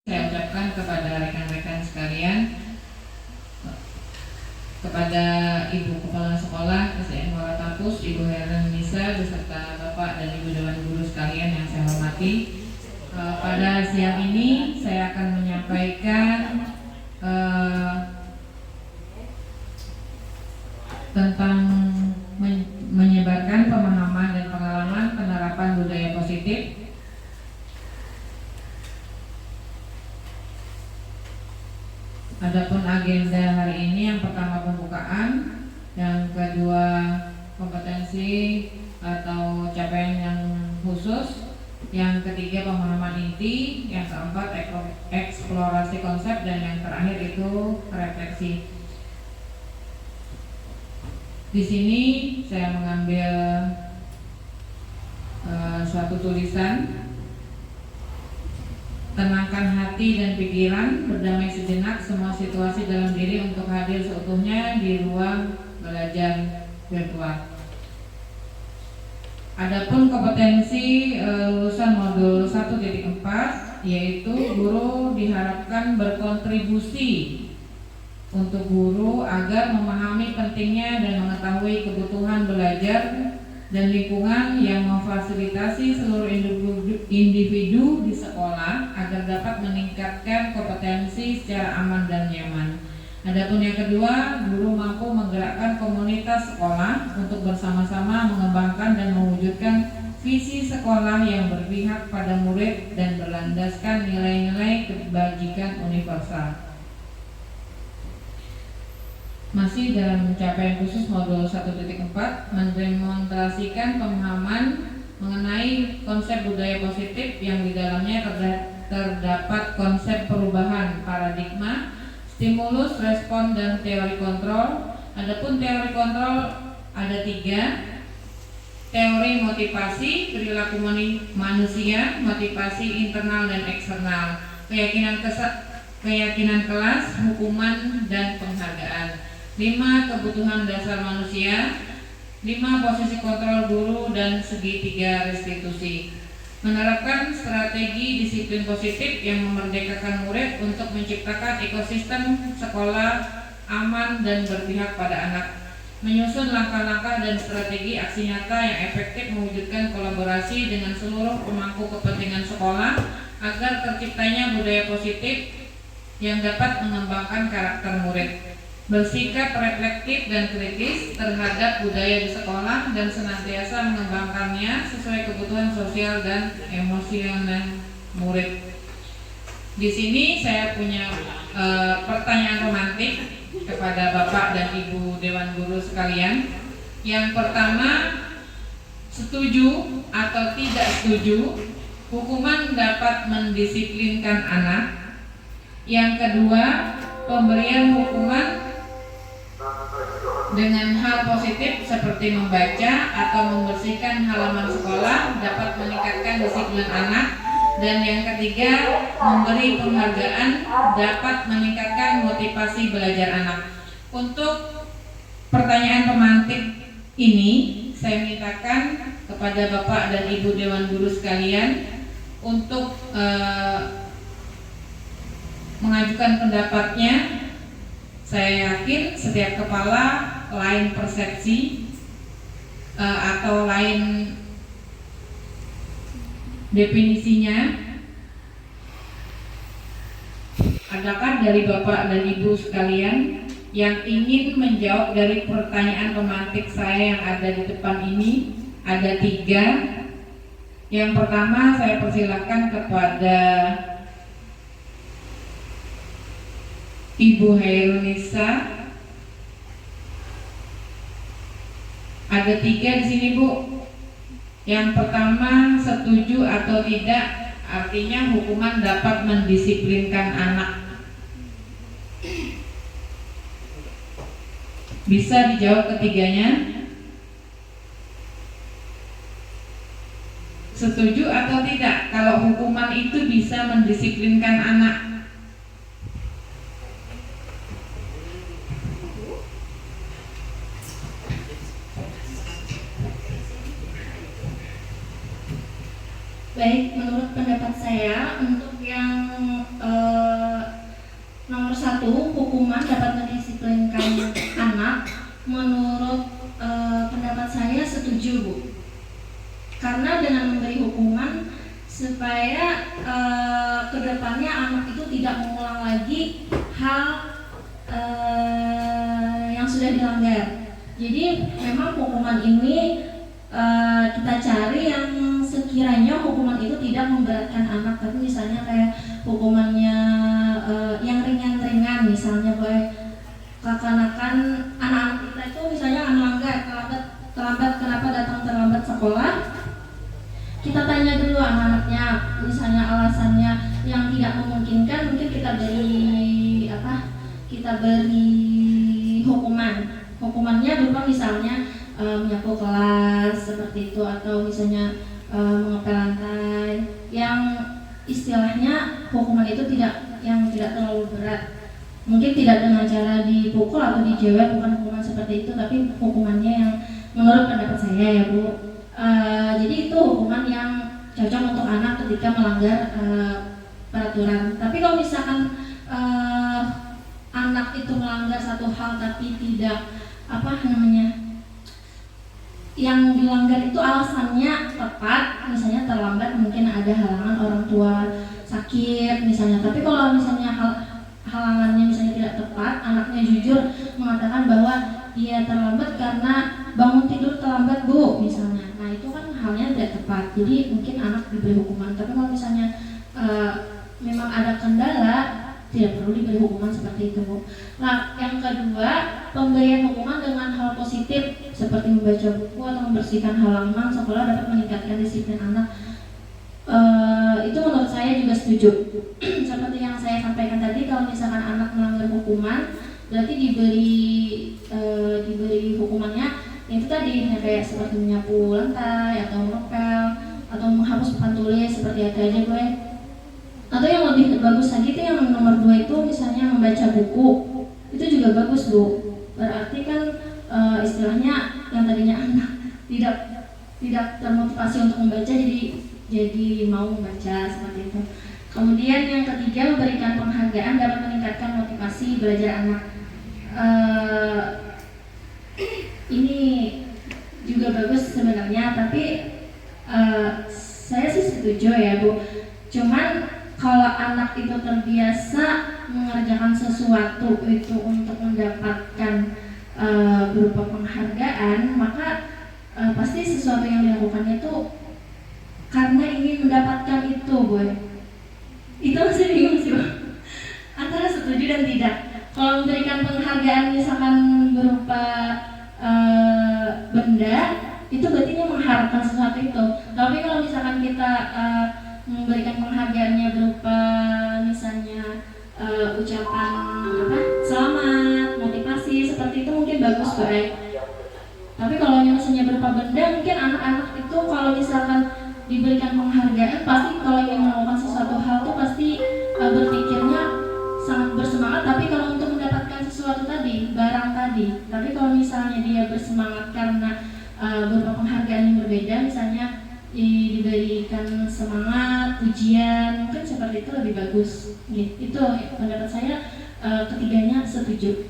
Saya ucapkan kepada rekan-rekan sekalian, kepada Ibu Kepala Sekolah SDN Muara Tampus, Ibu Heran Nisa, beserta Bapak dan Ibu Dewan Guru sekalian yang saya hormati. Pada siang ini saya akan menyampaikan tentang menyebarkan pemahaman dan pengalaman penerapan budaya positif. Adapun agenda hari ini, yang pertama pembukaan, yang kedua kompetensi atau capaian yang khusus, yang ketiga pemahaman inti, yang keempat eksplorasi konsep, dan yang terakhir itu refleksi. Di sini saya mengambil suatu tulisan. Tenangkan hati dan pikiran, berdamai sejenak, semua situasi dalam diri untuk hadir seutuhnya di ruang belajar virtual. Adapun kompetensi lulusan modul 1.4, yaitu guru diharapkan berkontribusi untuk guru agar memahami pentingnya dan mengetahui kebutuhan belajar dan lingkungan yang memfasilitasi seluruh individu di sekolah agar dapat meningkatkan kompetensi secara aman dan nyaman. Adapun yang kedua, guru mampu menggerakkan komunitas sekolah untuk bersama-sama mengembangkan dan mewujudkan visi sekolah yang berpihak pada murid dan berlandaskan nilai-nilai kebajikan universal. Masih dalam capaian khusus modul 1.4, mendemonstrasikan pemahaman mengenai konsep budaya positif yang di dalamnya terdapat konsep perubahan paradigma, stimulus, respon, dan teori kontrol. Adapun teori kontrol ada 3: teori motivasi, perilaku manusia, motivasi internal dan eksternal, keyakinan kelas, hukuman, dan penghargaan. 5. Kebutuhan dasar manusia. 5. Posisi kontrol guru dan segitiga restitusi. Menerapkan strategi disiplin positif yang memerdekakan murid untuk menciptakan ekosistem sekolah aman dan berpihak pada anak. Menyusun langkah-langkah dan strategi aksi nyata yang efektif mewujudkan kolaborasi dengan seluruh pemangku kepentingan sekolah agar terciptanya budaya positif yang dapat mengembangkan karakter murid. Bersikap reflektif dan kritis terhadap budaya di sekolah dan senantiasa mengembangkannya sesuai kebutuhan sosial dan emosional murid. Di sini saya punya pertanyaan romantik kepada Bapak dan Ibu Dewan Guru sekalian. Yang pertama, setuju atau tidak setuju hukuman dapat mendisiplinkan anak? Yang kedua, pemberian hukuman dengan hal positif seperti membaca atau membersihkan halaman sekolah dapat meningkatkan disiplin anak. Dan yang ketiga, memberi penghargaan dapat meningkatkan motivasi belajar anak. Untuk pertanyaan pemantik ini, saya mintakan kepada Bapak dan Ibu Dewan Guru sekalian untuk mengajukan pendapatnya. Saya yakin setiap kepala lain persepsi atau lain definisinya. Adakah dari Bapak dan Ibu sekalian yang ingin menjawab dari pertanyaan pemantik saya yang ada di depan ini? Ada 3. Yang pertama, saya persilakan kepada Ibu Heran Nisa. Ada 3 di sini, Bu. Yang pertama, setuju atau tidak, artinya hukuman dapat mendisiplinkan anak. Bisa dijawab ketiganya? Setuju atau tidak kalau hukuman itu bisa mendisiplinkan anak? Baik, menurut pendapat saya untuk yang eh, nomor 1, hukuman dapat mendisiplinkan anak. Menurut pendapat saya setuju, Bu. Karena dengan memberi hukuman supaya kedepannya anak itu tidak mengulang lagi hal yang sudah dilanggar. Jadi memang hukuman ini kita cari yang sekiranya hukuman itu tidak memberatkan anak, tapi misalnya kayak hukumannya yang ringan-ringan, misalnya boleh kekanakan anak-anak kita itu misalnya melanggar terlambat kenapa datang terlambat sekolah, kita tanya dulu anak-anaknya, misalnya alasannya yang tidak memungkinkan, mungkin kita beri hukumannya berupa misalnya menyapu kelas seperti itu, atau misalnya mengepel lantai, yang istilahnya hukuman itu tidak terlalu berat. Mungkin tidak dengan cara dipukul atau dijewer, bukan hukuman seperti itu, tapi hukumannya yang menurut pendapat saya ya, Bu. Jadi itu hukuman yang cocok untuk anak ketika melanggar peraturan. Tapi kalau misalkan anak itu melanggar satu hal tapi tidak yang dilanggar itu alasannya tepat, misalnya terlambat, mungkin ada halangan orang tua sakit misalnya. Tapi kalau misalnya halangannya misalnya tidak tepat, anaknya jujur mengatakan bahwa dia terlambat karena bangun tidur terlambat, Bu, misalnya. Nah, itu kan halnya tidak tepat. Jadi mungkin anak diberi hukuman. Tapi kalau misalnya memang ada kendala, tidak perlu diberi hukuman seperti itu, Bu. Nah, yang kedua, pemberian hukuman dengan hal positif seperti membaca buku atau membersihkan halaman sekolah dapat meningkatkan disiplin anak. Itu menurut saya juga setuju. Seperti yang saya sampaikan tadi, kalau misalkan anak melanggar hukuman, berarti diberi hukumannya itu tadi, kayak seperti menyapu lantai atau ngepel atau menghapus papan tulis, seperti itu aja, gue. Atau yang lebih bagus lagi itu yang nomor 2 itu misalnya membaca buku, itu juga bagus, Bu. Berarti kan istilahnya yang tadinya anak tidak termotivasi untuk membaca jadi mau membaca, seperti itu. Kemudian yang ketiga, memberikan penghargaan dapat meningkatkan motivasi belajar anak. Ini juga bagus sebenarnya, tapi saya sih setuju ya, Bu. Cuman kalau anak itu terbiasa mengerjakan sesuatu itu untuk mendapatkan berupa penghargaan, maka pasti sesuatu yang dilakukannya itu karena ingin mendapatkan itu, Boy. Itu masih bingung sih, Bang, antara setuju dan tidak. Kalau memberikan penghargaan misalkan berupa benda, itu berarti mengharapkan sesuatu itu. Tapi kalau misalkan kita memberikan penghargaannya berupa misalnya ucapan selamat, motivasi, seperti itu mungkin bagus, baik. Tapi kalau misalnya berupa benda, mungkin anak-anak itu kalau misalkan diberikan penghargaan, pasti kalau ingin melakukan sesuatu hal tuh pasti berpikirnya sangat bersemangat. Tapi kalau untuk mendapatkan sesuatu tadi, barang tadi, tapi kalau misalnya dia bersemangat karena berupa penghargaan yang berbeda, misalnya diberikan semangat, pujian, mungkin seperti itu lebih bagus. Itu pendapat saya, ketiganya setuju.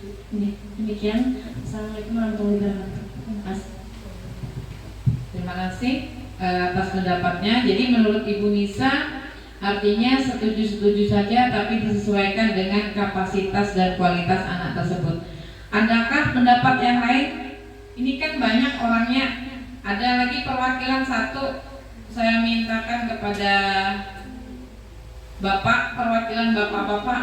Demikian. Assalamualaikum warahmatullahi wabarakatuh. Terima kasih. Terima kasih atas pendapatnya. Jadi menurut Ibu Nisa, artinya setuju-setuju saja, tapi disesuaikan dengan kapasitas dan kualitas anak tersebut. Adakah pendapat yang lain? Ini kan banyak orangnya. Ada lagi perwakilan satu, saya mintakan kepada Bapak, perwakilan Bapak-bapak,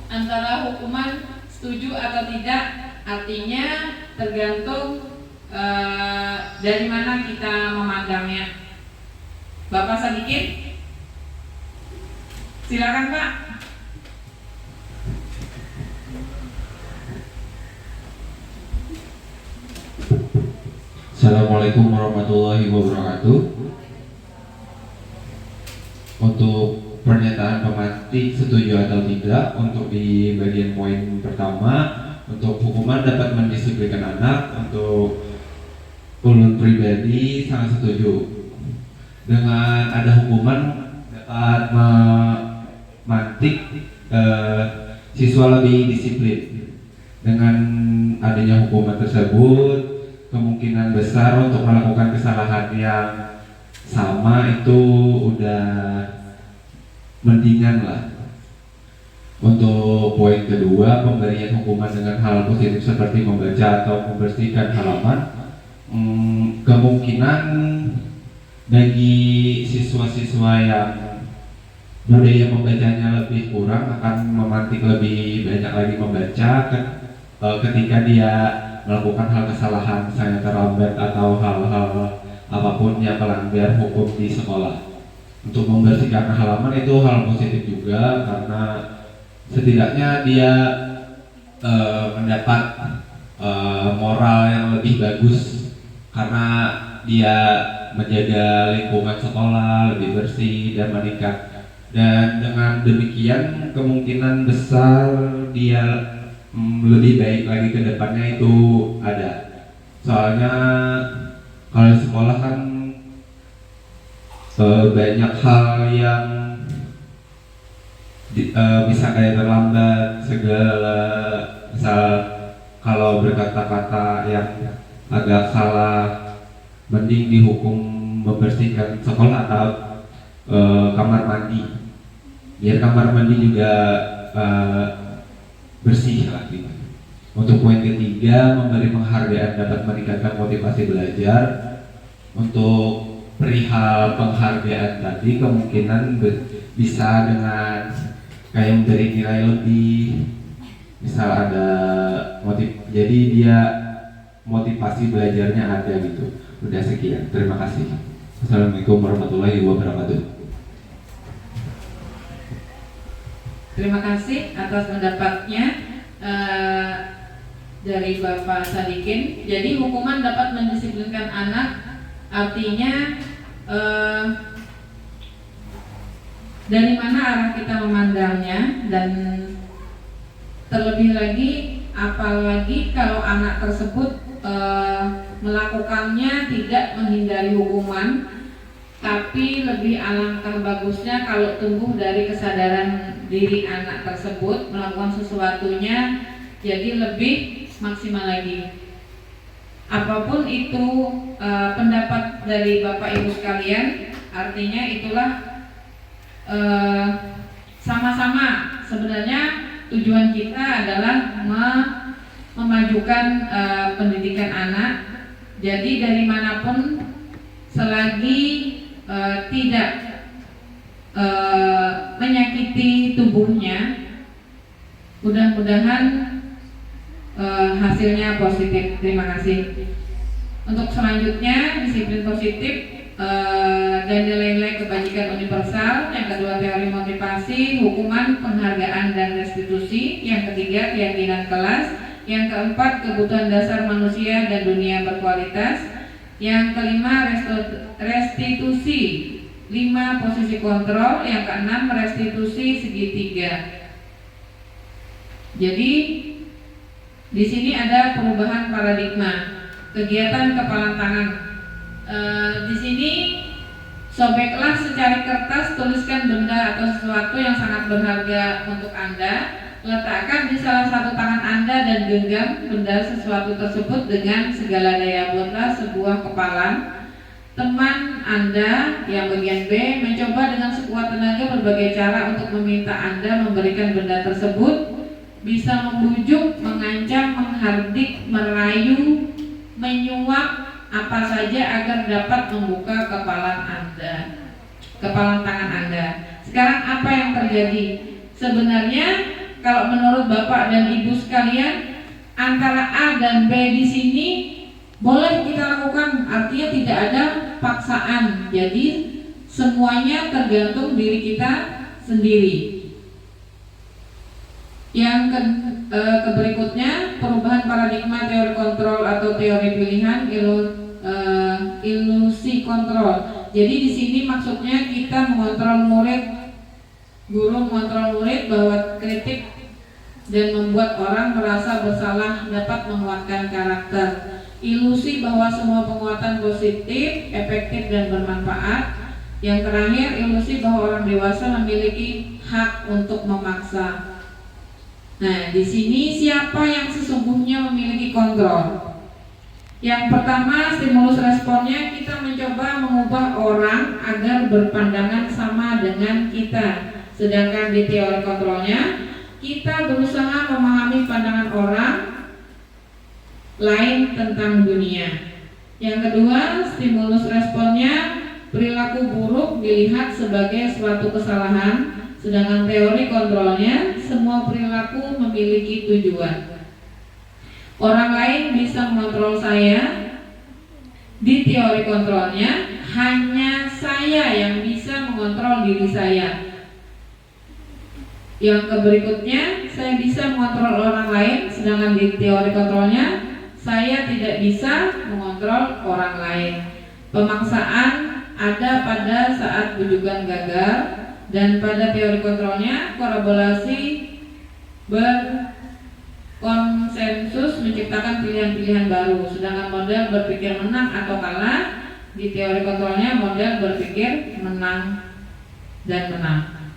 antara hukuman setuju atau tidak, artinya tergantung dari mana kita memandangnya. Bapak sedikit, silakan Pak. Assalamualaikum warahmatullahi wabarakatuh. Untuk pernyataan pemantik setuju atau tidak, untuk di bagian poin pertama, untuk hukuman dapat mendisiplinkan anak, untuk ulun pribadi sangat setuju. Dengan ada hukuman dapat dapat memantik siswa lebih disiplin. Dengan adanya hukuman tersebut, kemungkinan besar untuk melakukan kesalahan yang sama itu udah mendingan lah. Untuk poin kedua, pemberian hukuman dengan hal positif seperti membaca atau membersihkan halaman, kemungkinan bagi siswa-siswa yang budaya membacanya lebih kurang akan memantik lebih banyak lagi membaca ketika dia melakukan hal kesalahan, misalnya terlambat atau hal-hal apapun yang melanggar hukum di sekolah. Untuk membersihkan halaman itu hal positif juga, karena setidaknya dia mendapat moral yang lebih bagus, karena dia menjaga lingkungan sekolah lebih bersih dan meningkat. Dan dengan demikian kemungkinan besar dia lebih baik lagi ke depannya itu ada. Soalnya kalau di sekolah kan banyak hal yang bisa kayak terlambat segala, misal kalau berkata-kata yang agak salah, mending dihukum membersihkan sekolah atau kamar mandi, biar kamar mandi juga bersih lah gitu. Untuk poin ketiga, memberi penghargaan dapat meningkatkan motivasi belajar. Untuk perihal penghargaan tadi, kemungkinan bisa dengan kayak memberi nilai lebih, misal ada jadi dia motivasi belajarnya ada gitu. Udah sekian, terima kasih. Assalamualaikum warahmatullahi wabarakatuh. Terima kasih atas pendapatnya dari Bapak Sadikin. Jadi hukuman dapat mendisiplinkan anak, artinya dari mana arah kita memandangnya, dan terlebih lagi apalagi kalau anak tersebut melakukannya tidak menghindari hukuman, tapi lebih alangkah bagusnya kalau tumbuh dari kesadaran diri anak tersebut melakukan sesuatunya jadi lebih maksimal lagi. Apapun itu pendapat dari Bapak Ibu sekalian, artinya itulah sama-sama sebenarnya tujuan kita adalah memajukan pendidikan anak. Jadi dari manapun selagi tidak menyakiti tubuhnya, mudah-mudahan hasilnya positif. Terima kasih. Untuk selanjutnya, disiplin positif dan nilai-nilai kebajikan universal. Yang kedua, teori motivasi, hukuman, penghargaan dan restitusi. Yang ketiga, keyakinan kelas. Yang keempat, kebutuhan dasar manusia dan dunia berkualitas. Yang kelima, restitusi. 5, posisi kontrol. Yang keenam, restitusi segitiga. Jadi di sini ada perubahan paradigma. Kegiatan kepalan tangan. Di sini sobeklah secari kertas, tuliskan benda atau sesuatu yang sangat berharga untuk Anda. Letakkan di salah satu tangan Anda dan genggam benda sesuatu tersebut dengan segala daya. Buatlah sebuah kepalan. Teman Anda yang bagian B mencoba dengan sekuat tenaga berbagai cara untuk meminta Anda memberikan benda tersebut. Bisa membujuk, mengancam, menghardik, merayu, menyuap, apa saja agar dapat membuka kepalan Anda, kepalan tangan Anda. Sekarang apa yang terjadi? Sebenarnya kalau menurut Bapak dan Ibu sekalian, antara A dan B di sini boleh kita lakukan, artinya tidak ada paksaan. Jadi semuanya tergantung diri kita sendiri. Yang berikutnya, perubahan paradigma teori kontrol atau teori pilihan, ilusi kontrol. Jadi di sini maksudnya kita mengontrol murid, guru mengontrol murid bahwa kritik dan membuat orang merasa bersalah dapat menguatkan karakter. Ilusi bahwa semua penguatan positif, efektif dan bermanfaat. Yang terakhir, ilusi bahwa orang dewasa memiliki hak untuk memaksa. Nah, di sini siapa yang sesungguhnya memiliki kontrol? Yang pertama, stimulus responnya, kita mencoba mengubah orang agar berpandangan sama dengan kita. Sedangkan di teori kontrolnya, kita berusaha memahami pandangan orang lain tentang dunia. Yang kedua, stimulus responnya, perilaku buruk dilihat sebagai suatu kesalahan. Sedangkan teori kontrolnya, semua perilaku memiliki tujuan. Orang lain bisa mengontrol saya. Di teori kontrolnya, hanya saya yang bisa mengontrol diri saya. Yang berikutnya, saya bisa mengontrol orang lain. Sedangkan di teori kontrolnya, saya tidak bisa mengontrol orang lain. Pemaksaan ada pada saat bujukan gagal. Dan pada teori kontrolnya, kolaborasi berkonsensus menciptakan pilihan-pilihan baru. Sedangkan model berpikir menang atau kalah, di teori kontrolnya model berpikir menang dan menang.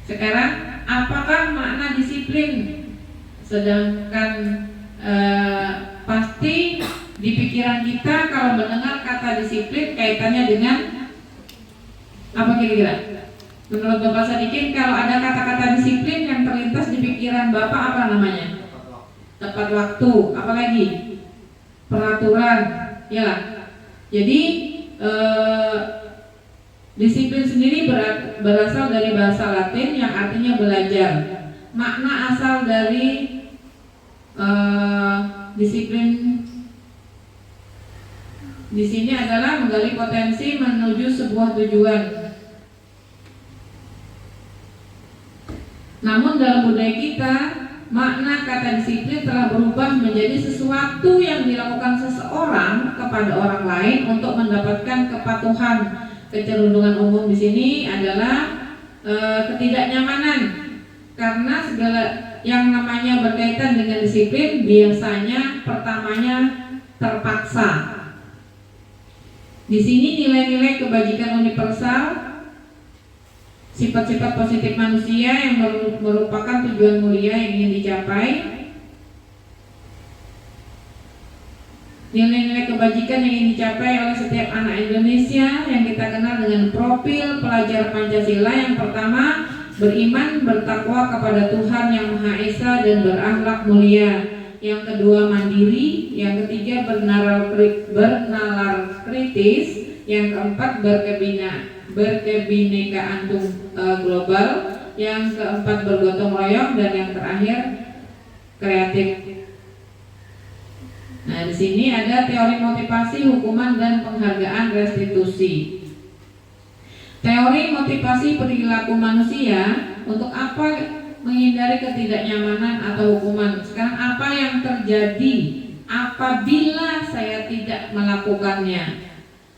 Sekarang, apakah makna disiplin? Sedangkan pasti di pikiran kita kalau mendengar kata disiplin kaitannya dengan apa kira-kira? Menurut Bapak Sadikin, kalau ada kata-kata disiplin yang terlintas di pikiran Bapak, apa namanya? Tepat waktu. Apa lagi? Peraturan. Ya. Jadi disiplin sendiri berasal dari bahasa Latin yang artinya belajar. Makna asal dari disiplin di sini adalah menggali potensi menuju sebuah tujuan. Namun dalam budaya kita, makna kata disiplin telah berubah menjadi sesuatu yang dilakukan seseorang kepada orang lain untuk mendapatkan kepatuhan. Kecenderungan umum di sini adalah ketidaknyamanan, karena segala yang namanya berkaitan dengan disiplin biasanya pertamanya terpaksa. Di sini nilai-nilai kebajikan universal, sifat-sifat positif manusia yang merupakan tujuan mulia yang ingin dicapai. Nilai-nilai kebajikan yang ingin dicapai oleh setiap anak Indonesia yang kita kenal dengan profil pelajar Pancasila. Yang pertama, beriman, bertakwa kepada Tuhan Yang Maha Esa dan berakhlak mulia. Yang kedua, mandiri. Yang ketiga, bernalar kritis. Yang keempat, berkebinekaan global. Yang keempat, bergotong royong. Dan yang terakhir, kreatif. Nah, di sini ada teori motivasi, hukuman, dan penghargaan restitusi. Teori motivasi perilaku manusia, untuk apa? Menghindari ketidaknyamanan atau hukuman. Sekarang, apa yang terjadi apabila saya tidak melakukannya?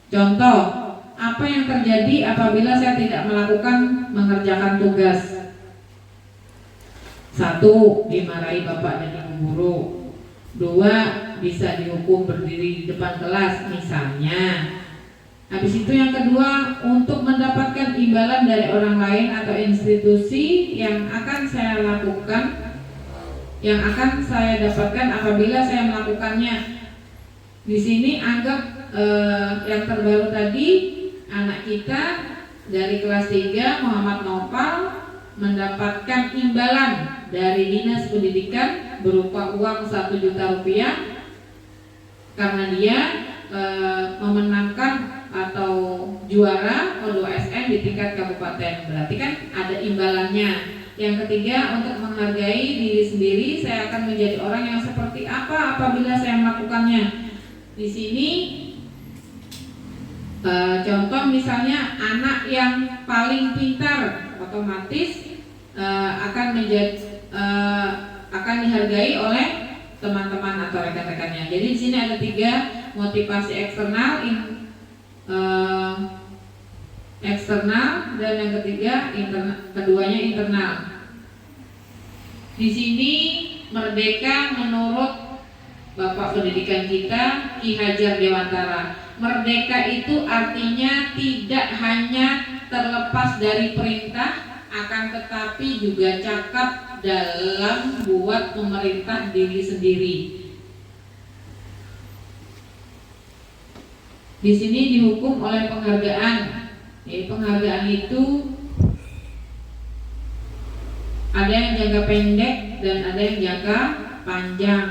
Contoh, apa yang terjadi apabila saya tidak melakukan mengerjakan tugas? 1. Dimarahi bapak dan ibu guru. 2. Bisa dihukum berdiri di depan kelas misalnya. Habis itu yang kedua, untuk mendapatkan imbalan dari orang lain atau institusi yang akan saya lakukan, yang akan saya dapatkan apabila saya melakukannya. Di sini anggap yang terbaru tadi, anak kita dari kelas 3 Muhammad Nopal mendapatkan imbalan dari Dinas Pendidikan berupa uang 1 juta rupiah karena dia memenangkan atau juara O2SN di tingkat kabupaten. Berarti kan ada imbalannya. Yang ketiga, untuk menghargai diri sendiri, saya akan menjadi orang yang seperti apa apabila saya melakukannya. Di sini contoh misalnya anak yang paling pintar otomatis akan dihargai oleh teman-teman atau rekan-rekannya. Jadi di sini ada 3 motivasi eksternal, dan yang ketiga keduanya internal. Di sini merdeka menurut Bapak Pendidikan kita Ki Hajar Dewantara. Merdeka itu artinya tidak hanya terlepas dari perintah, akan tetapi juga cakap dalam buat memerintah diri sendiri. Di sini dihukum oleh penghargaan. Jadi penghargaan itu ada yang jangka pendek dan ada yang jangka panjang.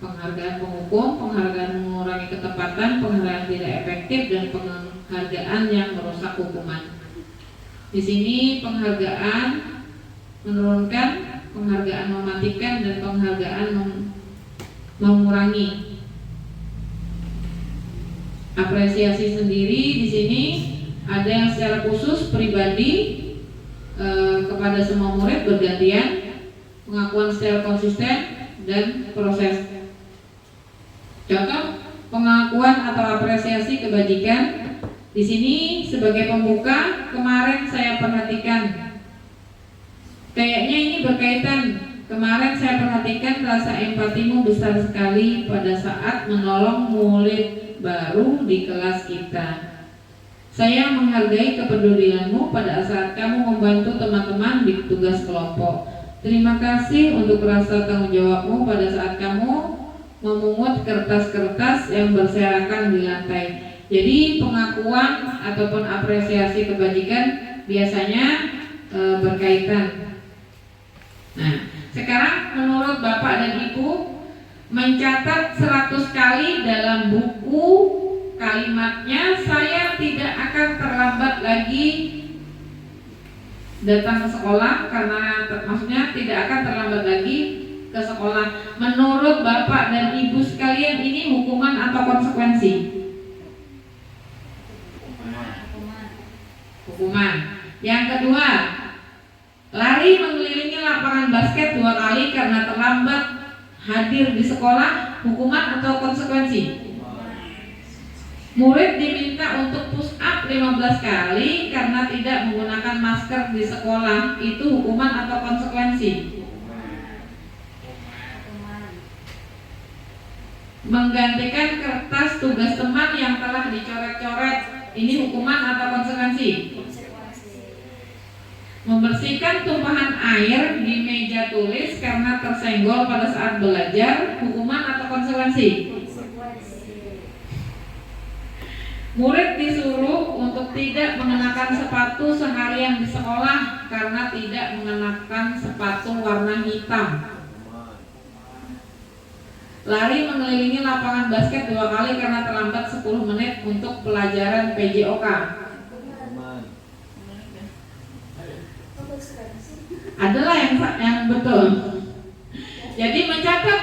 Penghargaan penghukum, penghargaan mengurangi ketepatan, penghargaan tidak efektif, dan penghargaan yang merusak hukuman. Di sini penghargaan menurunkan, penghargaan mematikan, dan penghargaan mengurangi. Apresiasi sendiri di sini ada yang secara khusus pribadi kepada semua murid bergantian, pengakuan secara konsisten, dan proses. Contoh pengakuan atau apresiasi kebajikan di sini sebagai pembuka, kemarin saya perhatikan, kayaknya ini berkaitan. Kemarin saya perhatikan rasa empatimu besar sekali pada saat menolong murid baru di kelas kita. Saya menghargai kepedulianmu pada saat kamu membantu teman-teman di tugas kelompok. Terima kasih untuk rasa tanggung jawabmu pada saat kamu memungut kertas-kertas yang berserakan di lantai. Jadi pengakuan ataupun apresiasi kebajikan biasanya berkaitan. Nah, sekarang menurut Bapak dan Ibu mencatat 100 kali dalam buku kalimatnya saya tidak akan terlambat lagi datang ke sekolah, karena maksudnya tidak akan terlambat lagi ke sekolah. Menurut Bapak dan Ibu sekalian ini hukuman atau konsekuensi? Hukuman. Yang kedua, lari mengelilingi lapangan basket 2 kali karena terlambat hadir di sekolah, hukuman atau konsekuensi? Murid diminta untuk push up 15 kali karena tidak menggunakan masker di sekolah, itu hukuman atau konsekuensi? Menggantikan kertas tugas teman yang telah dicoret-coret, ini hukuman atau konsekuensi? Membersihkan tumpahan air di meja tulis karena tersenggol pada saat belajar, hukuman atau konsekuensi? Murid disuruh untuk tidak mengenakan sepatu seharian di sekolah karena tidak mengenakan sepatu warna hitam. Lari mengelilingi lapangan basket 2 kali karena terlambat 10 menit untuk pelajaran PJOK. Adalah yang betul. Jadi mencatat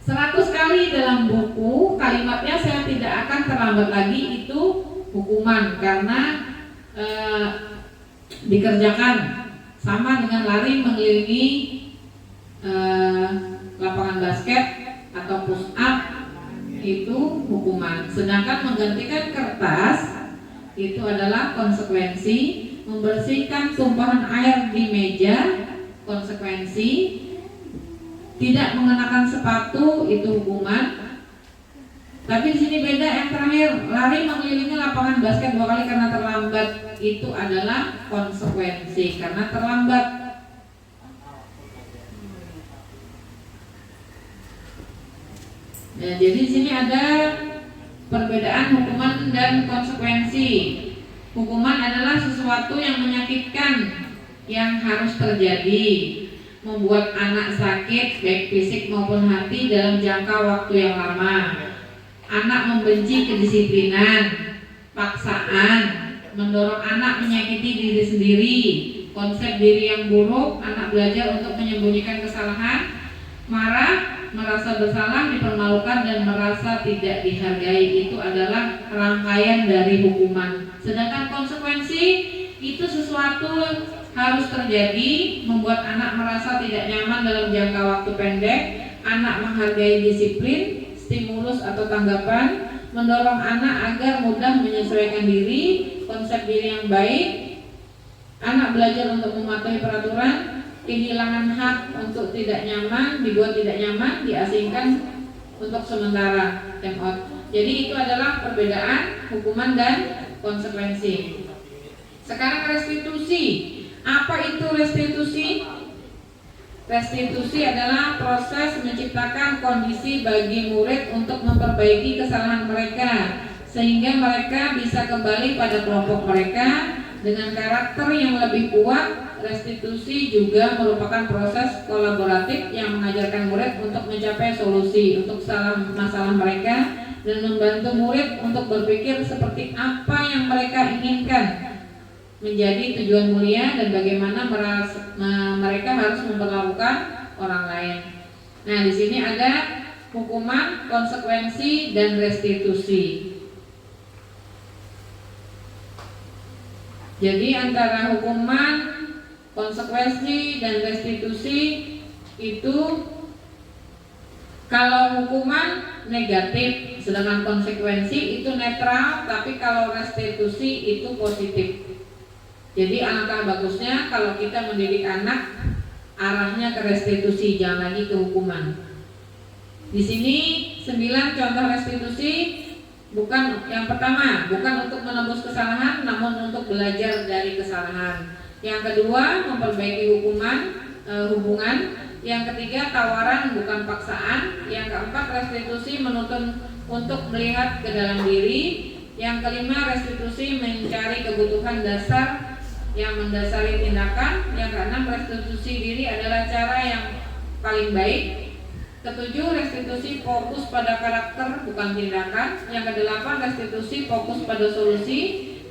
100 kali dalam buku kalimatnya saya tidak akan terlambat lagi, itu hukuman karena dikerjakan. Sama dengan lari mengelilingi lapangan basket atau push up, itu hukuman. Sedangkan menggantikan kertas itu adalah konsekuensi. Membersihkan tumpahan air di meja konsekuensi. Tidak mengenakan sepatu itu hukuman. Tapi di sini beda yang terakhir, lari mengelilingi lapangan basket 2 kali karena terlambat, itu adalah konsekuensi karena terlambat. Ya, jadi di sini ada perbedaan hukuman dan konsekuensi. Hukuman adalah sesuatu yang menyakitkan yang harus terjadi, membuat anak sakit baik fisik maupun hati dalam jangka waktu yang lama. Anak membenci kedisiplinan, paksaan, mendorong anak menyakiti diri sendiri, konsep diri yang buruk, anak belajar untuk menyembunyikan kesalahan, marah, merasa bersalah, dipermalukan, dan merasa tidak dihargai. Itu adalah rangkaian dari hukuman. Sedangkan konsekuensi itu sesuatu harus terjadi, membuat anak merasa tidak nyaman dalam jangka waktu pendek, anak menghargai disiplin, stimulus atau tanggapan, mendorong anak agar mudah menyesuaikan diri, konsep diri yang baik, anak belajar untuk mematuhi peraturan, kehilangan hak untuk tidak nyaman, dibuat tidak nyaman, diasingkan untuk sementara, time out. Jadi itu adalah perbedaan hukuman dan konsekuensi. Sekarang restitusi. Apa itu restitusi? Restitusi adalah proses menciptakan kondisi bagi murid untuk memperbaiki kesalahan mereka sehingga mereka bisa kembali pada kelompok mereka dengan karakter yang lebih kuat. Restitusi juga merupakan proses kolaboratif yang mengajarkan murid untuk mencapai solusi untuk masalah mereka dan membantu murid untuk berpikir seperti apa yang mereka inginkan menjadi tujuan mulia dan bagaimana mereka harus memperlakukan orang lain. Nah, di sini ada hukuman, konsekuensi, dan restitusi. Jadi antara hukuman, konsekuensi, dan restitusi itu, kalau hukuman negatif, sedangkan konsekuensi itu netral, tapi kalau restitusi itu positif. Jadi alangkah bagusnya kalau kita mendidik anak arahnya ke restitusi, jangan lagi ke hukuman. Di sini 9 contoh restitusi. Bukan yang pertama, bukan untuk menebus kesalahan, namun untuk belajar dari kesalahan. Yang kedua, memperbaiki hubungan. Yang ketiga, tawaran bukan paksaan. Yang keempat, restitusi menuntun untuk melihat ke dalam diri. Yang kelima, restitusi mencari kebutuhan dasar yang mendasari tindakan. Yang keenam, restitusi diri adalah cara yang paling baik. Ketujuh, restitusi fokus pada karakter bukan tindakan. Yang kedelapan, restitusi fokus pada solusi.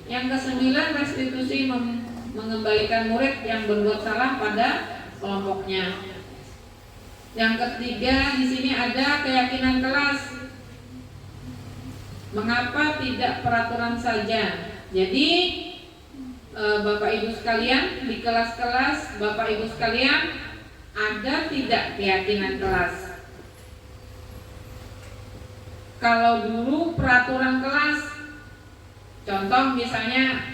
Yang kesembilan, restitusi mengembalikan murid yang berbuat salah pada kelompoknya. Yang ketiga, di sini ada keyakinan kelas. Mengapa tidak peraturan saja? Jadi Bapak Ibu sekalian, di kelas-kelas Bapak Ibu sekalian ada tidak keyakinan kelas? Kalau dulu peraturan kelas, contoh misalnya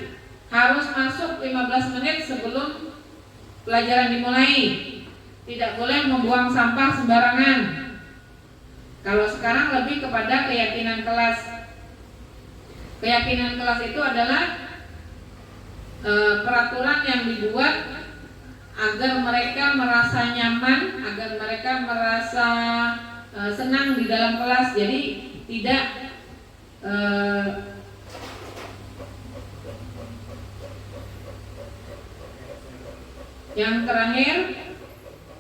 harus masuk 15 menit sebelum pelajaran dimulai, tidak boleh membuang sampah sembarangan. Kalau sekarang lebih kepada keyakinan kelas. Keyakinan kelas itu adalah peraturan yang dibuat agar mereka merasa nyaman, agar mereka merasa senang di dalam kelas. Jadi tidak yang terakhir,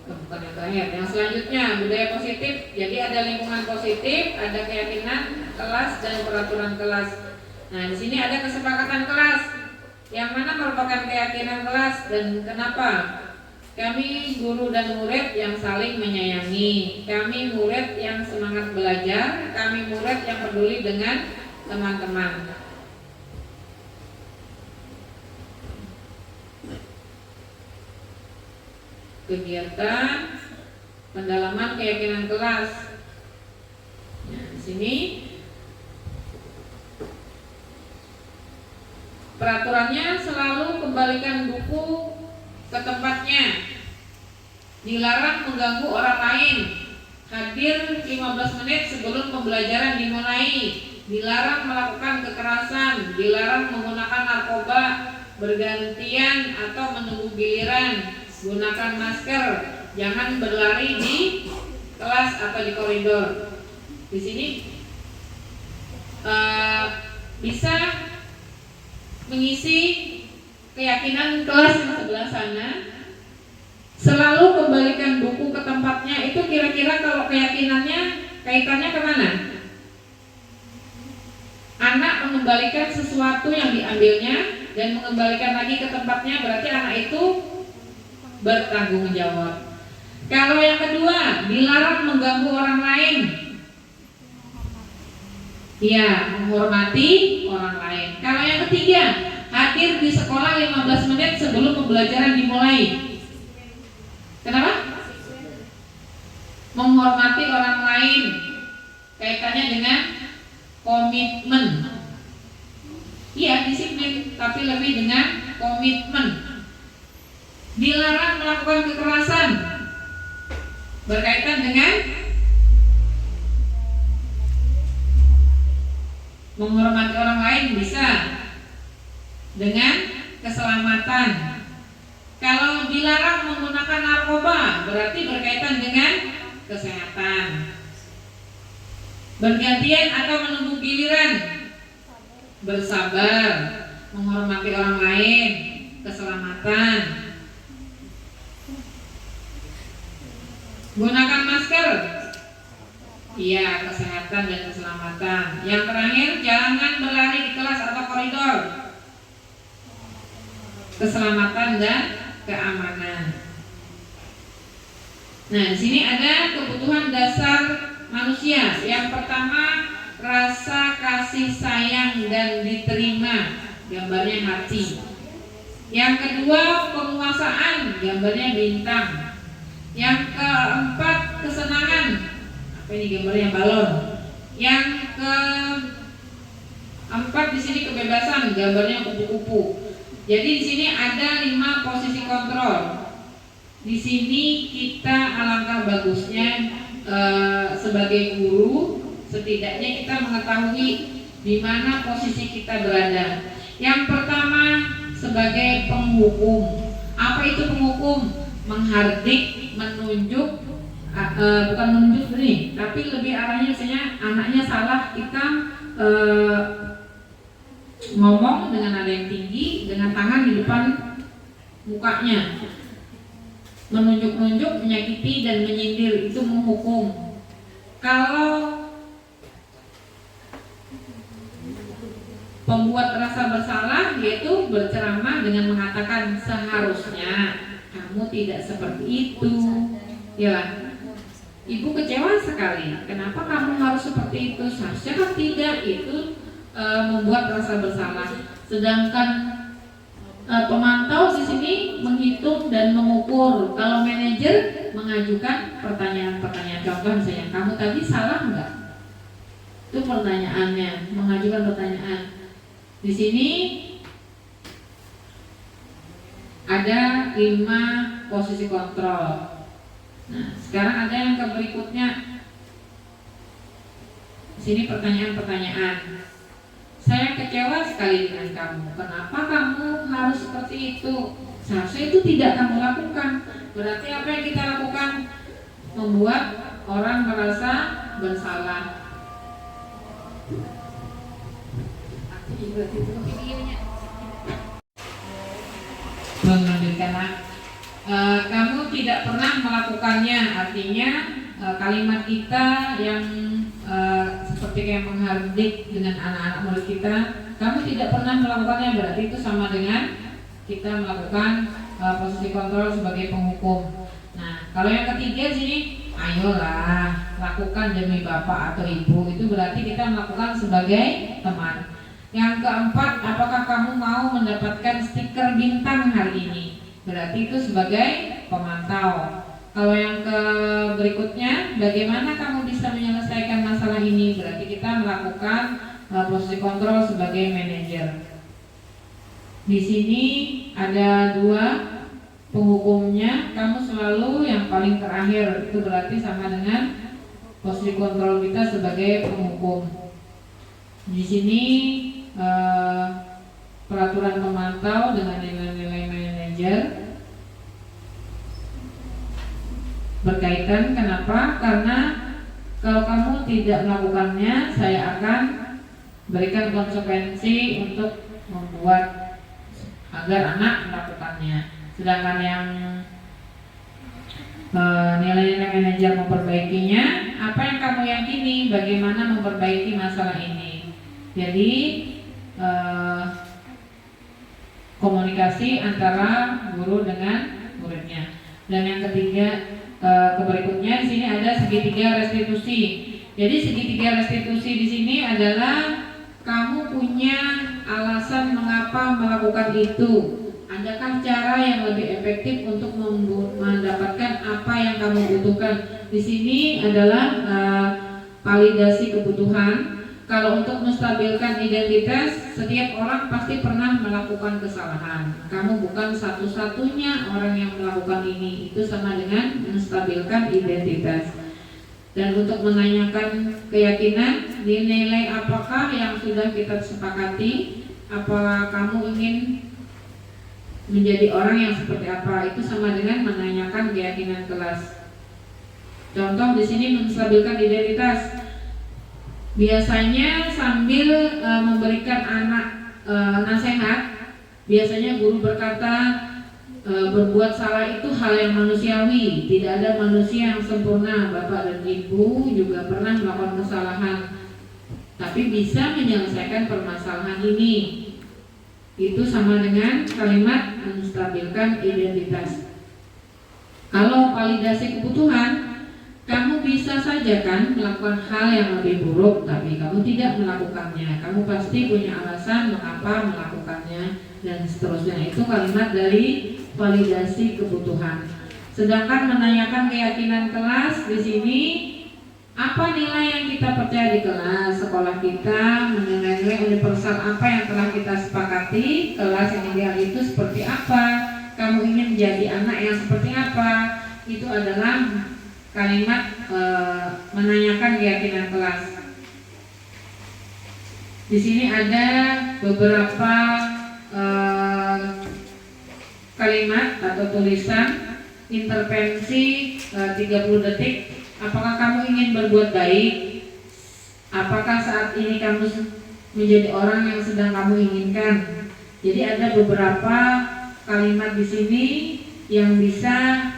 bukan yang terakhir, yang selanjutnya budaya positif. Jadi ada lingkungan positif, ada keyakinan kelas dan peraturan kelas. Nah, di sini ada kesepakatan kelas. Yang mana merupakan keyakinan kelas dan kenapa? Kami guru dan murid yang saling menyayangi, kami murid yang semangat belajar, kami murid yang peduli dengan teman-teman. Kegiatan pendalaman keyakinan kelas. Nah, di sini peraturannya selalu kembalikan buku ke tempatnya. Dilarang mengganggu orang lain. Hadir 15 menit sebelum pembelajaran dimulai. Dilarang melakukan kekerasan, dilarang menggunakan narkoba bergantian atau menunggu giliran. Gunakan masker, jangan berlari di kelas atau di koridor. Di sini bisa mengisi keyakinan kelas yang sebelah sana. Selalu kembalikan buku ke tempatnya. Itu kira-kira kalau keyakinannya kaitannya kemana? Anak mengembalikan sesuatu yang diambilnya dan mengembalikan lagi ke tempatnya, berarti anak itu bertanggung jawab. Kalau yang kedua, dilarang mengganggu orang lain. Ya, menghormati orang lain. Kalau yang ketiga, hadir di sekolah 15 menit sebelum pembelajaran dimulai. Kenapa? Menghormati orang lain. Kaitannya dengan komitmen. Iya, disiplin, tapi lebih dengan komitmen. Dilarang melakukan kekerasan, berkaitan dengan Menghormati orang lain bisa dengan keselamatan. Kalau dilarang menggunakan narkoba berarti berkaitan dengan kesehatan. Bergantian atau menunggu giliran, bersabar, menghormati orang lain, keselamatan. Gunakan masker, iya, kesehatan dan keselamatan. Yang terakhir, jangan berlari di kelas atau koridor, keselamatan dan keamanan. Nah, di sini ada kebutuhan dasar manusia. Yang pertama, rasa kasih sayang dan diterima, gambarnya hati. Yang kedua, penguasaan, gambarnya bintang. Yang keempat, kesenangan, apa ini gambarnya balon. Yang keempat di sini kebebasan, gambarnya kupu-kupu. Jadi di sini ada 5 posisi kontrol. Di sini kita alangkah bagusnya sebagai guru, setidaknya kita mengetahui di mana posisi kita berada. Yang pertama, sebagai penghukum. Apa itu penghukum? Menghardik, menunjuk, bukan menunjuk nih, tapi lebih arahnya misalnya anaknya salah, kita ngomong dengan nada yang tinggi, dengan tangan di depan mukanya, menunjuk-nunjuk, menyakiti dan menyindir, itu menghukum. Kalau pembuat rasa bersalah, yaitu berceramah dengan mengatakan seharusnya kamu tidak seperti itu, ya. Ibu kecewa sekali. Kenapa kamu harus seperti itu? Seharusnya kan tidak. Itu membuat rasa bersalah. Sedangkan pemantau di sini menghitung dan mengukur. Kalau manajer mengajukan pertanyaan-pertanyaan. Contoh misalnya, kamu tadi salah nggak? Itu pertanyaannya, mengajukan pertanyaan. Di sini ada 5 posisi kontrol. Nah, sekarang ada yang berikutnya. Di sini pertanyaan-pertanyaan. Saya kecewa sekali dengan kamu. Kenapa kamu harus seperti itu? Seharusnya itu tidak kamu lakukan. Berarti apa yang kita lakukan? Membuat orang merasa bersalah. Melanjutkan, kamu tidak pernah melakukannya. Artinya kalimat kita yang seperti yang menghardik dengan anak-anak murid kita, kamu tidak pernah melakukannya, berarti itu sama dengan kita melakukan posisi kontrol sebagai penghukum. Nah, kalau yang ketiga sini, ayolah lakukan demi bapak atau ibu, itu berarti kita melakukan sebagai teman. Yang keempat, apakah kamu mau mendapatkan stiker bintang hari ini? Berarti itu sebagai pemantau. Kalau yang berikutnya, bagaimana kamu bisa menyelesaikan masalah ini? Berarti kita melakukan posisi kontrol sebagai manajer. Di sini ada 2 penghukumnya. Kamu selalu yang paling terakhir. Itu berarti sama dengan posisi kontrol kita sebagai penghukum. Di sini peraturan pemantau dengan nilai-nilai manajer berkaitan. Kenapa? Karena kalau kamu tidak melakukannya, saya akan berikan konsekuensi untuk membuat agar anak melakukannya. Sedangkan yang nilai-nilai manajer memperbaikinya, apa yang kamu yakini, bagaimana memperbaiki masalah ini. Jadi komunikasi antara guru dengan muridnya. Dan yang ketiga, berikutnya di sini ada segitiga restitusi. Jadi segitiga restitusi di sini adalah kamu punya alasan mengapa melakukan itu. Adakah cara yang lebih efektif untuk mendapatkan apa yang kamu butuhkan? Di sini adalah validasi kebutuhan. Kalau untuk menstabilkan identitas, setiap orang pasti pernah melakukan kesalahan. Kamu bukan satu-satunya orang yang melakukan ini. Itu sama dengan menstabilkan identitas. Dan untuk menanyakan keyakinan, nilai apakah yang sudah kita sepakati? Apa kamu ingin menjadi orang yang seperti apa? Itu sama dengan menanyakan keyakinan kelas. Contoh di sini menstabilkan identitas. Biasanya sambil memberikan anak nasihat, biasanya guru berkata, berbuat salah itu hal yang manusiawi. Tidak ada manusia yang sempurna. Bapak dan Ibu juga pernah melakukan kesalahan, tapi bisa menyelesaikan permasalahan ini. Itu sama dengan kalimat menstabilkan identitas. Kalau validasi kebutuhan, kamu bisa saja kan melakukan hal yang lebih buruk, tapi kamu tidak melakukannya. Kamu pasti punya alasan mengapa melakukannya, dan seterusnya. Itu kalimat dari validasi kebutuhan. Sedangkan menanyakan keyakinan kelas di sini, apa nilai yang kita percaya di kelas sekolah kita, menilai-nilai universal apa yang telah kita sepakati, kelas yang ideal itu seperti apa, kamu ingin menjadi anak yang seperti apa. Itu adalah kalimat menanyakan keyakinan kelas. Di sini ada beberapa kalimat atau tulisan intervensi 30 detik. Apakah kamu ingin berbuat baik? Apakah saat ini kamu menjadi orang yang sedang kamu inginkan? Jadi ada beberapa kalimat di sini yang bisa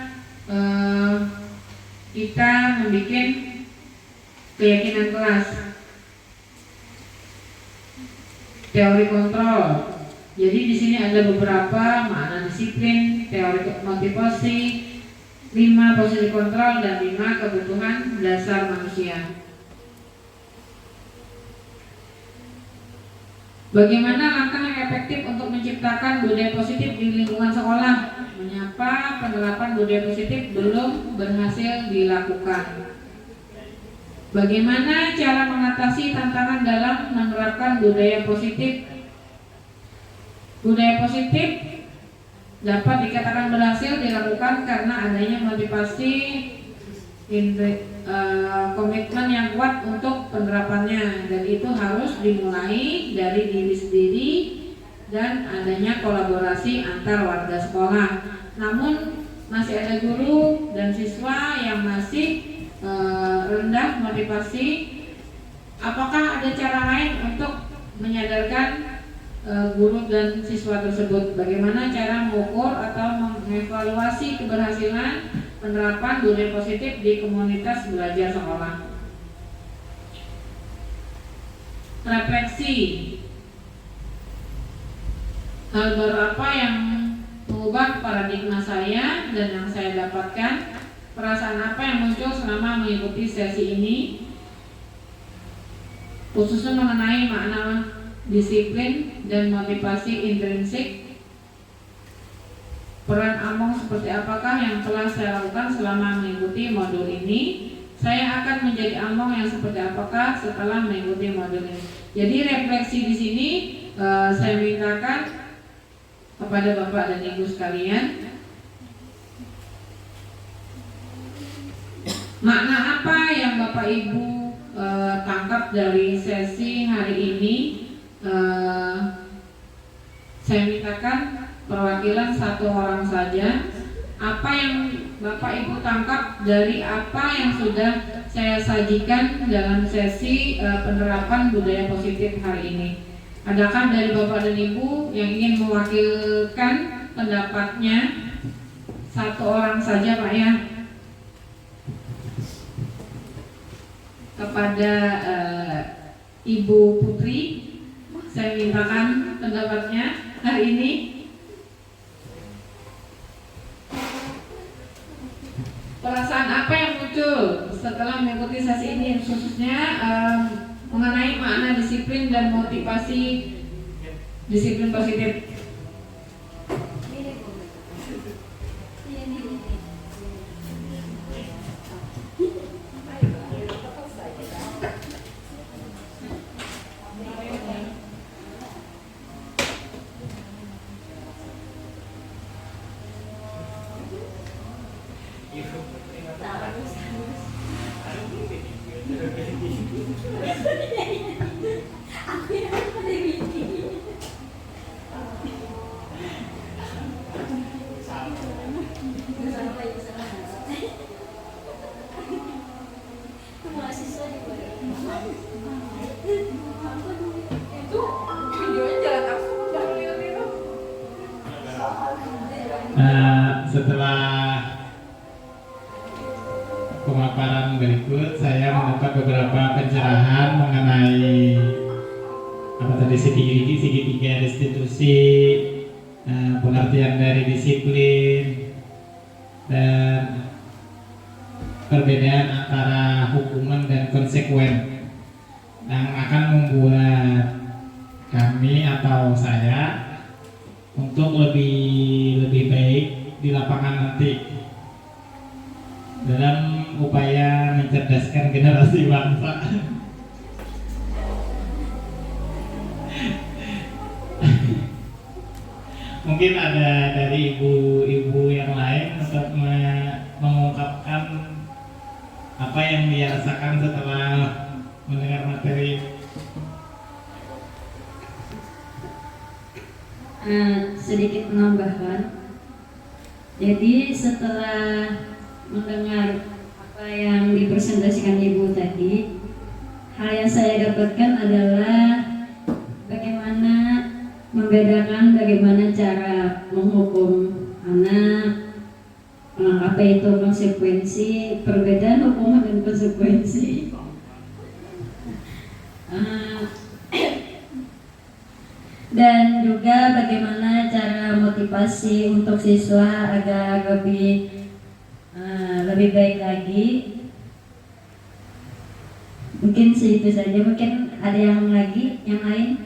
kita membuat keyakinan kelas. Teori kontrol. Jadi di sini ada beberapa makna disiplin, teori motivasi, 5 posisi kontrol, dan 5 kebutuhan dasar manusia. Bagaimana langkah yang efektif untuk menciptakan budaya positif di lingkungan sekolah? Menyapa penerapan budaya positif belum berhasil dilakukan. Bagaimana cara mengatasi tantangan dalam menerapkan budaya positif? Budaya positif dapat dikatakan berhasil dilakukan karena adanya motivasi, komitmen yang kuat untuk penerapannya, dan itu harus dimulai dari diri sendiri dan adanya kolaborasi antar warga sekolah. Namun masih ada guru dan siswa yang masih rendah motivasi. Apakah ada cara lain untuk menyadarkan guru dan siswa tersebut? Bagaimana cara mengukur atau mengevaluasi keberhasilan penerapan budaya positif di komunitas belajar sekolah? Refleksi. Hal baru apa yang mengubah paradigma saya dan yang saya dapatkan? Perasaan apa yang muncul selama mengikuti sesi ini, khususnya mengenai makna disiplin dan motivasi intrinsik? Peran Among seperti apakah yang telah saya lakukan selama mengikuti modul ini? Saya akan menjadi Among yang seperti apakah setelah mengikuti modul ini? Jadi refleksi di sini saya mintakan kepada Bapak dan Ibu sekalian, makna apa yang Bapak Ibu tangkap dari sesi hari ini? Saya mintakan perwakilan 1 orang saja. Apa yang Bapak Ibu tangkap dari apa yang sudah saya sajikan dalam sesi penerapan budaya positif hari ini? Adakah dari Bapak dan Ibu yang ingin mewakilkan pendapatnya? 1 orang saja, Pak, ya. Kepada Ibu Putri, saya mintakan pendapatnya hari ini. Perasaan apa yang muncul setelah mengikuti sesi ini, khususnya mengenai makna disiplin dan motivasi disiplin positif? Setelah pemaparan berikut, saya mendapat beberapa pencerahan mengenai apa tadi segitiga restitusi, pengertian dari disiplin, dan perbedaan antara hukuman dan konsekuen yang akan membuat kami atau saya untuk lebih baik di lapangan nanti dalam upaya mencerdaskan generasi bangsa. Mungkin ada dari ibu-ibu yang lain untuk mengungkapkan apa yang dia rasakan setelah mendengar materi. Sedikit penambahan. Jadi setelah mendengar apa yang dipresentasikan ibu tadi, hal yang saya dapatkan adalah bagaimana membedakan bagaimana cara menghukum anak, apa itu konsekuensi, perbedaan hukuman dan konsekuensi. Dan juga bagaimana cara motivasi untuk siswa agar lebih baik lagi. Mungkin segitu saja. Mungkin ada yang lain.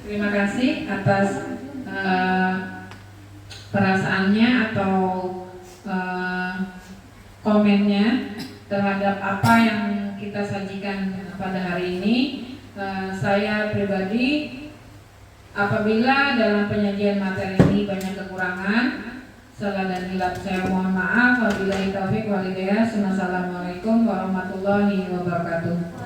Terima kasih atas perasaannya atau komennya terhadap apa yang kita sajikan pada hari ini. Saya pribadi, apabila dalam penyajian materi ini banyak kekurangan, salah dan hilaf saya mohon maaf. Wabillahi taufiq wal hidayah. Assalamualaikum warahmatullahi wabarakatuh.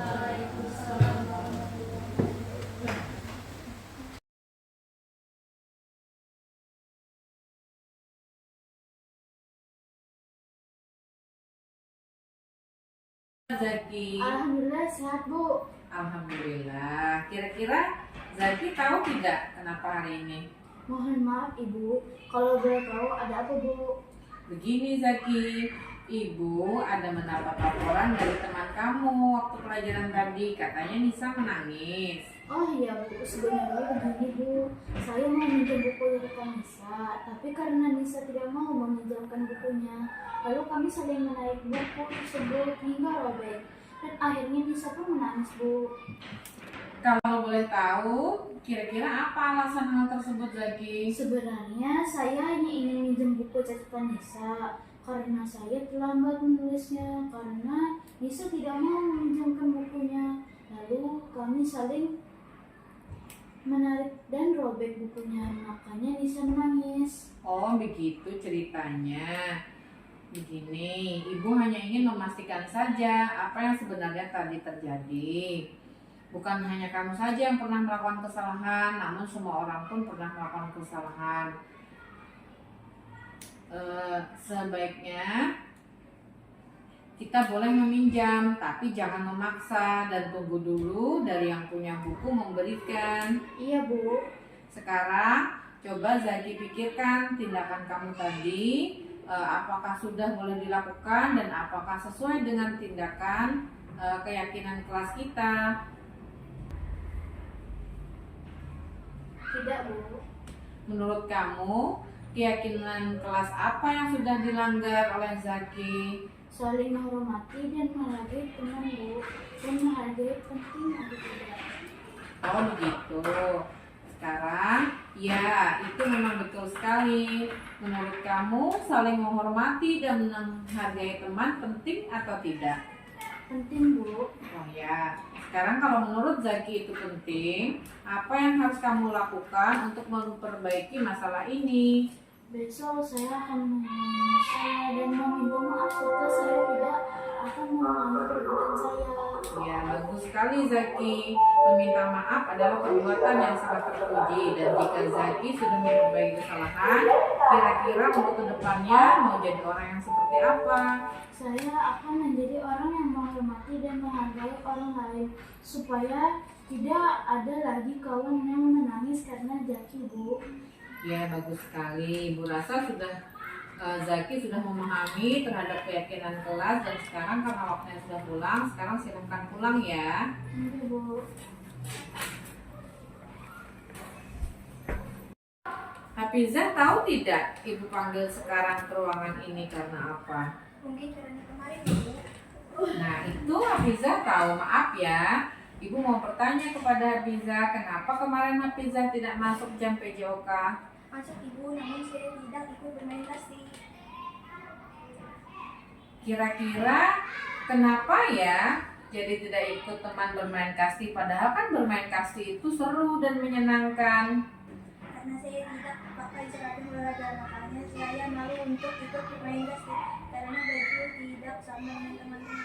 Zaki. Alhamdulillah sehat, Bu. Alhamdulillah. Kira-kira Zaki tahu tidak kenapa hari ini? Mohon maaf, Ibu. Kalau boleh tahu ada apa, Bu? Begini Zaki, Ibu ada mendapat laporan dari teman kamu waktu pelajaran tadi. Katanya Nisa menangis. Oh iya, Bu. Sebenarnya begini, Bu. Saya mau minjem buku dari Kak Nisa, tapi karena Nisa tidak mau meminjamkan bukunya, lalu kami saling menarik buku tersebut hingga robek. Dan akhirnya Nisa pun menangis, Bu. Kalau boleh tahu, kira-kira apa alasan hal tersebut Zaki? Sebenarnya saya hanya ingin minjem buku catatan Nisa karena saya terlambat menulisnya karena Nisa tidak mau meminjamkan bukunya. Lalu kami saling menarik dan robek bukunya, makanya Nisa menangis. Oh begitu ceritanya. Begini, Ibu hanya ingin memastikan saja apa yang sebenarnya tadi terjadi. Bukan hanya kamu saja yang pernah melakukan kesalahan, namun semua orang pun pernah melakukan kesalahan. Sebaiknya kita boleh meminjam, tapi jangan memaksa dan tunggu dulu dari yang punya buku memberikan. Iya, Bu. Sekarang coba Zaki pikirkan tindakan kamu tadi, apakah sudah boleh dilakukan dan apakah sesuai dengan tindakan keyakinan kelas kita. Tidak, Bu. Menurut kamu, keyakinan kelas apa yang sudah dilanggar oleh Zaki? Saling menghormati dan menghargai teman, Bu. Dan menghargai penting atau tidak. Oh begitu. Sekarang, ya itu memang betul sekali. Menurut kamu, saling menghormati dan menghargai teman penting atau tidak? Penting, Bu. Oh ya. Sekarang kalau menurut Zaki itu penting, apa yang harus kamu lakukan untuk memperbaiki masalah ini? Besok saya akan menghubungi Nisa dan meminta maaf serta saya tidak akan mengulangi perbuatan saya. Ya, bagus sekali Zaki. Meminta maaf adalah perbuatan yang sangat terpuji, dan jika Zaki sudah memperbaiki kesalahan, Kira-kira untuk kedepannya mau jadi orang yang seperti apa? Saya akan menjadi orang yang menghormati dan menghargai orang lain supaya tidak ada lagi kawan yang menangis karena Zaki, Bu. Ya, bagus sekali. Ibu rasa Zaki sudah memahami terhadap keyakinan kelas, dan sekarang karena waktunya sudah pulang, sekarang silakan pulang ya. Oke, Bu. Hafizah tahu tidak ibu panggil sekarang ke ruangan ini karena apa? Mungkin karena kemarin, Bu. Nah, itu Hafizah tahu. Maaf ya, ibu mau bertanya kepada Hafizah, kenapa kemarin Hafizah tidak masuk jam PJOK? Masuk, Ibu, namun saya tidak ikut bermain kasti. Kira-kira kenapa ya jadi tidak ikut teman bermain kasti, padahal kan bermain kasti itu seru dan menyenangkan. Karena saya tidak pakai seragam olahraga, makanya saya malu untuk ikut bermain kasti karena baju tidak sama dengan teman-teman.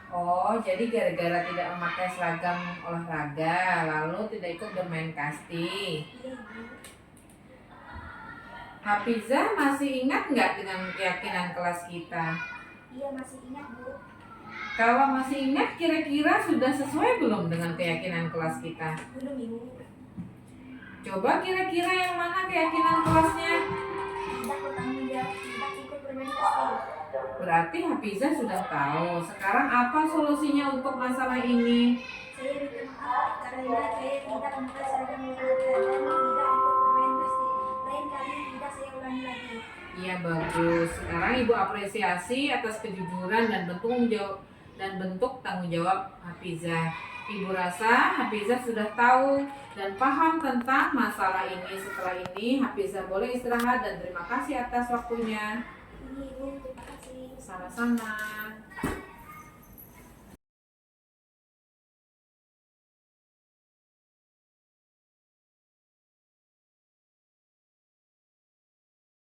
Oh, jadi gara-gara tidak memakai seragam olahraga lalu tidak ikut bermain kasti. Iya, Ibu. Hafizah masih ingat nggak dengan keyakinan kelas kita? Iya, masih ingat, Bu. Kalau masih ingat, kira-kira sudah sesuai belum dengan keyakinan kelas kita? Belum, Ibu. Coba kira-kira yang mana keyakinan kelasnya? Tidak bertanggung jawab, tidak ikut bermain kasti. Berarti Hafizah sudah tahu. Sekarang apa solusinya untuk masalah ini? Saya minta maaf karena saya tidak memakai seragam olahraga dan tidak ikut bermain kasti. Lain kali tidak saya ulangi lagi. Iya, bagus. Sekarang Ibu apresiasi atas kejujuran dan bentuk tanggung jawab Hafizah. Ibu rasa Hafizah sudah tahu dan paham tentang masalah ini. Setelah ini Hafizah boleh istirahat dan terima kasih atas waktunya. Ini, Ibu, terima kasih. Sama-sama.